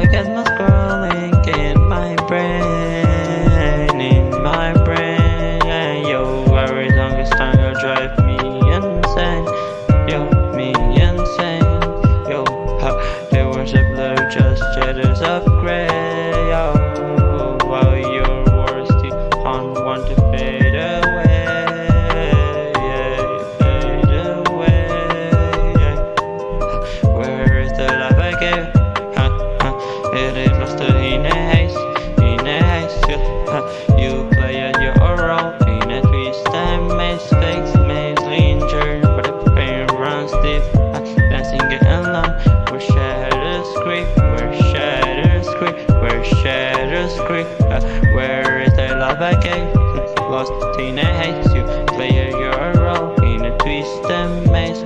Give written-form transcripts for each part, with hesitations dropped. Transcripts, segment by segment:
get my scrolling in my brain, Yo, every longest time you drive me insane. Yo, me insane. Yo, they worship blur, just shadows of gray. Yo, while your words still on want to fade away. Yeah, fade away. Yeah. Where is the love I gave? It is lost in a haze, You play at your role in a twist and maze, fakes, maze, linger, but the pain runs deep. Dancing it alone, where shadows creep, where shadows creep. Where is the love I gave? Lost in a haze, you play at your role in a twist and maze,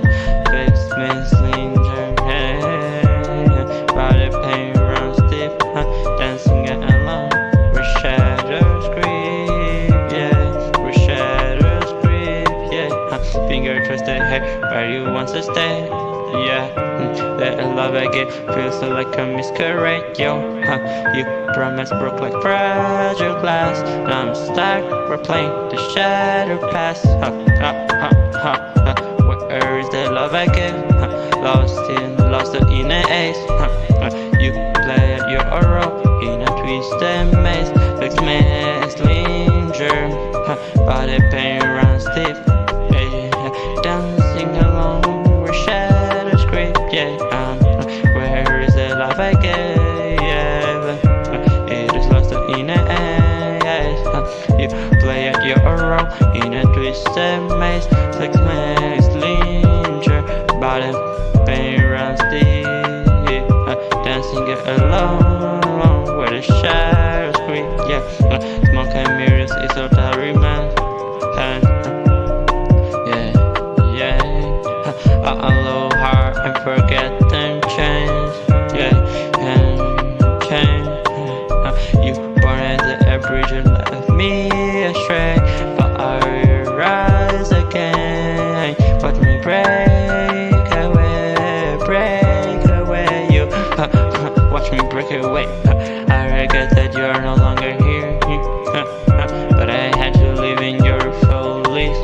fakes, maze, linger, but the pain runs deep. Dancing it alone, where shadows creep, where shadows creep, Finger twisted hair, where you want to stay, The love I give feels like a masquerade, You promise broke like fragile glass, and I'm stuck replaying the shattered past, Where is the love I give? Lost in a haze, You play at your role in a twisted maze, like maze, linger, but the pain runs deep, Dancing along where shadows creep, Where is the love I gave? It is lost in a haze, You play at your role in a twisted maze, like maze, linger, but the pain runs deep, Dancing alone where the shadows creep, Smoke and mirrors is all that remains, Aloha and forget and change, and change. You born as a bridge and left me astray, but I will rise again. Watch me break away, You watch me break away. I regret that you're no longer here, but I had to live in your follies,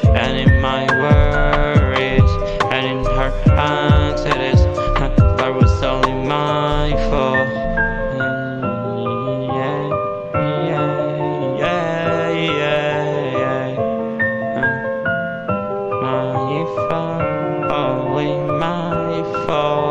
and in my worries, and in her anxieties, but was only my fault. My fault, only my fault.